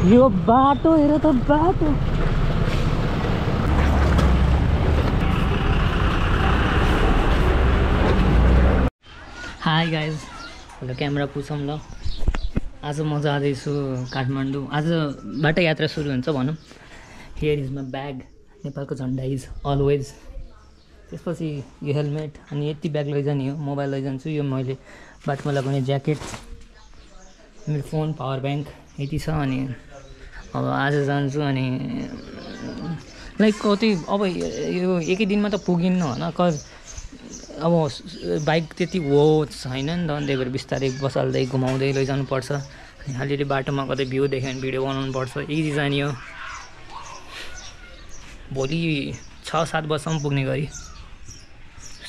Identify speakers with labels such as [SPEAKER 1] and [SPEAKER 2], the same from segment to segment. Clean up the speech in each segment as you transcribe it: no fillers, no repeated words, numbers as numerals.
[SPEAKER 1] यो बाटो हेर त बाटो। हाई गाइज, ल क्यामेरा पुछौँ ल। आज म जाँदैछु काठमाडौँ। आजबाट यात्रा सुरु हुन्छ भनौँ। हियर इज माई ब्याग, नेपालको झन्डा इज अलवेज। त्यसपछि यो हेलमेट अनि यति ब्याग लैजाने हो। मोबाइल लैजान्छु, यो मैले बाटोमा लगाउने ज्याकेट, मेरो फोन, पावर ब्याङ्क यति छ। अनि अब आज जान्छु अनि लाइक कति अब यो एकै दिनमा त पुगिन्न होइन। अब बाइक त्यति हो छैन नि त, त्यही भएर बिस्तारै बसाल्दै घुमाउँदै लैजानुपर्छ। अनि अलिअलि बाटोमा कतै भ्यू देख्यो भने भिडियो बनाउनुपर्छ। इजी जाने हो। भोलि 6-7 बजीसम्म पुग्ने गरी।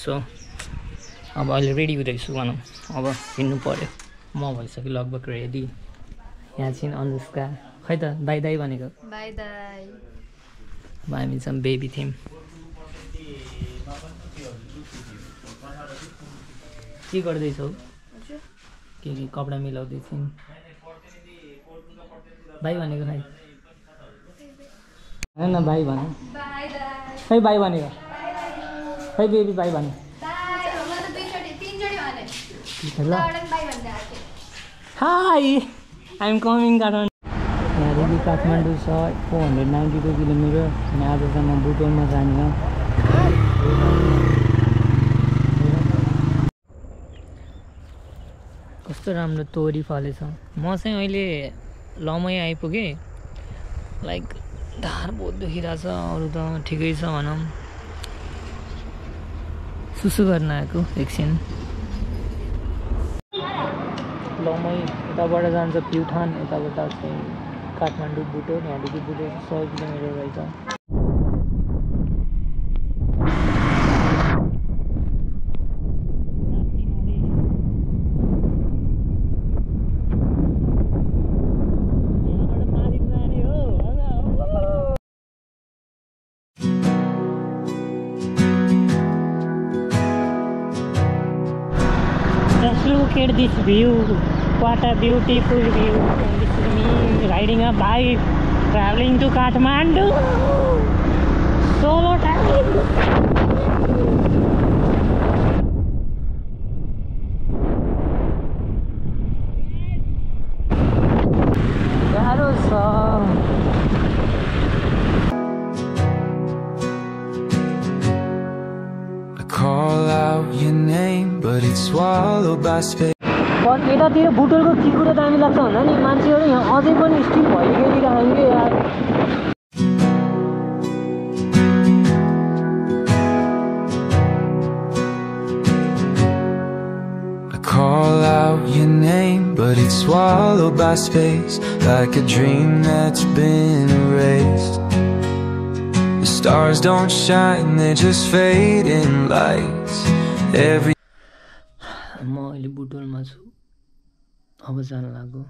[SPEAKER 1] सो अब अहिले रेडी हुँदैछु भनौँ। अब हिँड्नु पऱ्यो। म भइसक्यो लगभग रेडी। यहाँ छिन् अनुष्का, खै त बाई दाई भनेको।
[SPEAKER 2] बाई दाई।
[SPEAKER 1] अब हामी चाहिँ बेबी थियौँ। के गर्दैछौ? के कपडा मिलाउँदैछौँ। बाई भनेको खै होइन बाई भन। खै बाई भनेको खै बेबी बाई भने। Hi I am coming Kathmandu. यहाँदेखि काठमाडौँ छ 492 किलोमिटर। अनि आज चाहिँ म बुटोलमा जाने हो। कस्तो राम्रो तोरी फलेछ। म चाहिँ अहिले लमै आइपुगेँ। लाइक ढाड बहुत दुखिरहेछ, अरू त ठिकै छ भनौँ। सुसु गर्न आएको एकछिन। लमै यताबाट जान्छ प्युठान, यताबाट चाहिँ काठमाडौँ बुटोल। यहाँदेखि बुटोल 100 किलोमिटर रहेछ। Look at this view, what a beautiful view. And this is me riding a bike, traveling to Kathmandu, solo traveling. Garo sa.
[SPEAKER 3] Call out your name, but it's swallowed by space.
[SPEAKER 1] यतातिर बुटोलको के कुरो दामी लाग्छ भन्दा नि, मान्छेहरू यहाँ अझै पनि स्टिल भयो खेलिरहेको कि यार।
[SPEAKER 3] I call out your name, but it's swallowed by space, like a dream that's been erased. The stars don't shine, they're just fading lights.
[SPEAKER 1] म अहिले बुटोलमा छु। अब जान लाग्यो।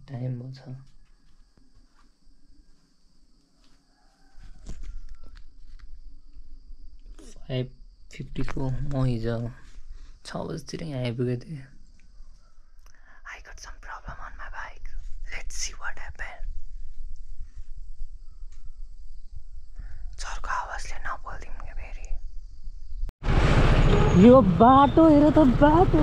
[SPEAKER 1] टाइम भयो छ 5:54। म हिजो 6 बजीतिर यहाँ आइपुगेको थिएँ। I got some problem on my bike. Let's see what happened. चर्को आवाजले नबोल्दिउँ क्या फेरि। यो बाटो हेर त बाटो।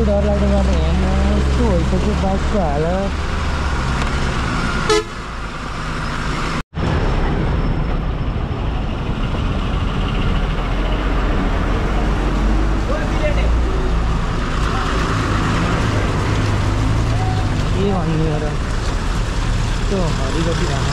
[SPEAKER 1] डर लाग्ने बाटो हेर्न यस्तो भइसक्यो बाइकको हालत। के भन्नु र यस्तो हरिगति भएन।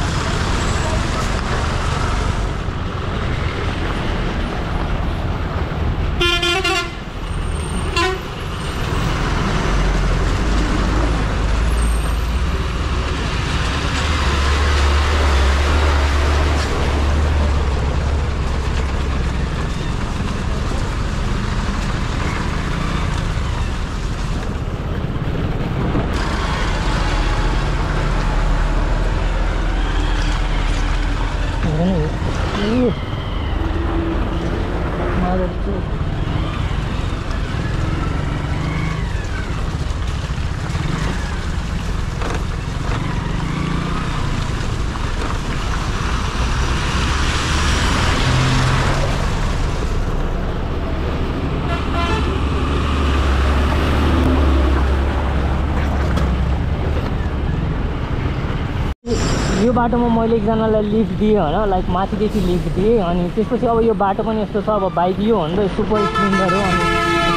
[SPEAKER 1] यो बाटोमा मैले एकजनालाई लिफ्ट दिएँ होइन, लाइक माथिदेखि लिफ्ट दिएँ। अनि त्यसपछि अब यो बाटो पनि यस्तो छ, अब बाइक यो हो नि त सुपर स्प्लेन्डर हो। अनि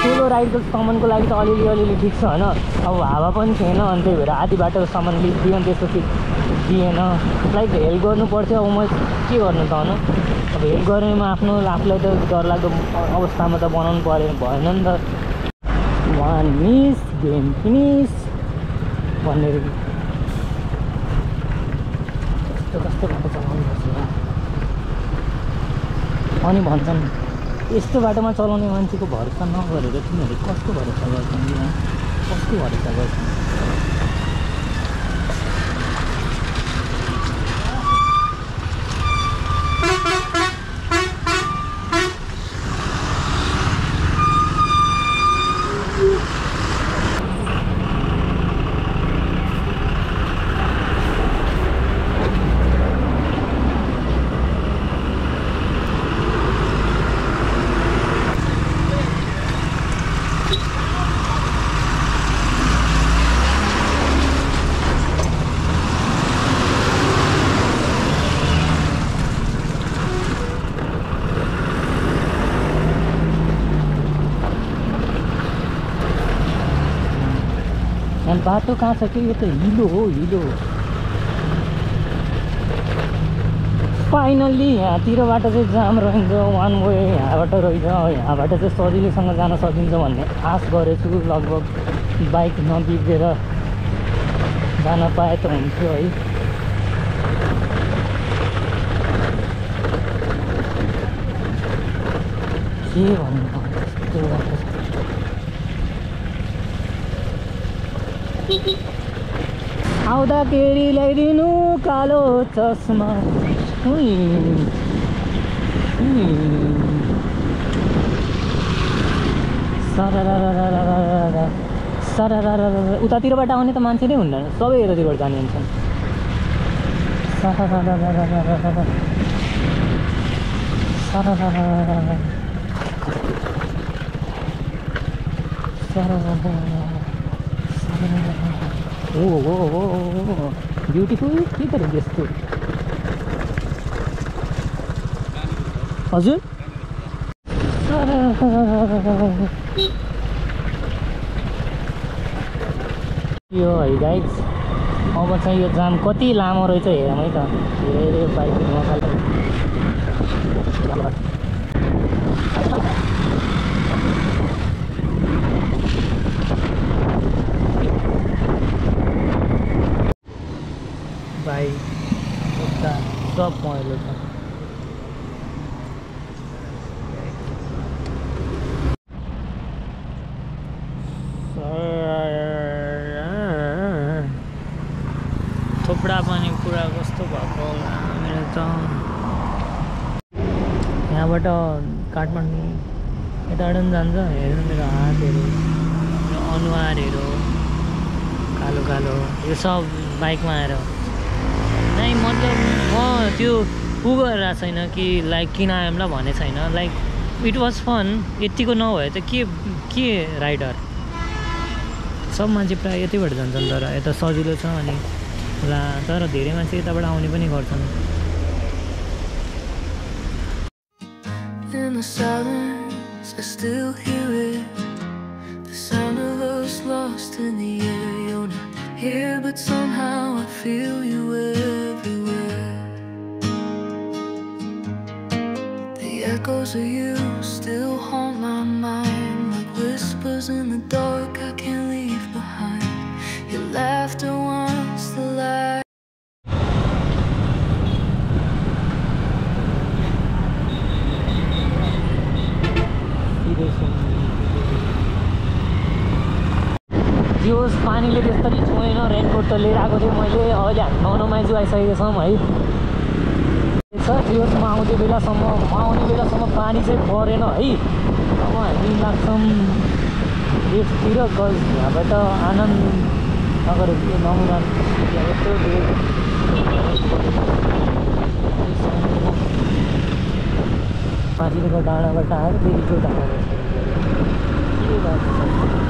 [SPEAKER 1] सोलो राइडको सामानको लागि त अलिअलि ठिक छ होइन, अब हावा पनि थिएन। अनि त्यही भएर आधी बाटोको सामान लिफ्ट दिएँ, अनि त्यसपछि दिएन। लाइक हेल्प गर्नुपर्थ्यो। अब म के गर्नु त होइन, अब हेल्प गर्नेमा आफूलाई त डरलाग्दो अवस्थामा त बनाउनु भएन नि त। वान मिस गेम फिनिस भनेर कस्तो बाटो चलाउनुपर्छ अनि भन्छन् यस्तो बाटोमा चलाउने मान्छेको भरोसा नगरेर तिमीहरूले कस्तो भरोसा गर्छन्, कस्तो भरोसा गर्छन्। अनि बाटो कहाँ छ कि यो त हिलो हो, हिलो। फाइनल्ली यहाँतिरबाट चाहिँ जाम रहन्छ, वान वे यहाँबाट रहेछ। यहाँबाट चाहिँ सजिलैसँग जान सकिन्छ भन्ने आश गरेछु। लगभग बाइक नबिग्रेर जान पाए त हुन्थ्यो है। के भन्नु त्यो बाटो आउँदाखेरि ल्याइदिनु कालो चस्मा। उतातिरबाट आउने त मान्छे नै हुँदैन, सबै यतातिरबाट जाने हुन्छन्। ओ ब्युटिफुल के गरेँ त्यस्तो। हजुर यो है गाइज, अब चाहिँ यो जाम कति लामो रहेछ हेरौँ है त। धेरै बाइक नखाल्छ। बाइक खुट्टा सब पहेँलो छ। थोपडा पनि पुरा कस्तो भएको होला मेरो त। यहाँबाट काठमाडौँ यताबाट पनि जान्छ। हेर्नु मेरो हातहरू, मेरो अनुहारहरू कालो कालो, यो सब बाइकमा आएर नै। मतलब म त्यो उ गरेर छैन कि लाइक किन आएमलाई भने छैन। Like it was fun. यतिको नभए त के राइडर सब मान्छे प्रायः यतैबाट जान्छन्। तर यता सजिलो छ अनि ला, तर धेरै मान्छे यताबाट आउने पनि गर्छन्।
[SPEAKER 3] In the silence, I still hear it. The sound of us lost in the air. You're not here, but somehow I feel you everywhere. The echoes of you still haunt my mind, like whispers in the dark I can't leave behind. Your laughter once the light.
[SPEAKER 1] जोस् पानीले त्यस्तरी छोएन। Raincoat त लिएर आएको थिएँ मैले। अहिले हामी 9 माइजू आइसकेको छौँ है। छ त्यो आउने बेलासम्म पानी चाहिँ परेन है। अब हामी लाग्छौँ गेटतिर गज यहाँबाट आनन्द नगर नमुना यत्रो माथिको डाँडाबाट आएर फेरि त्यो डाँडा के भएको छ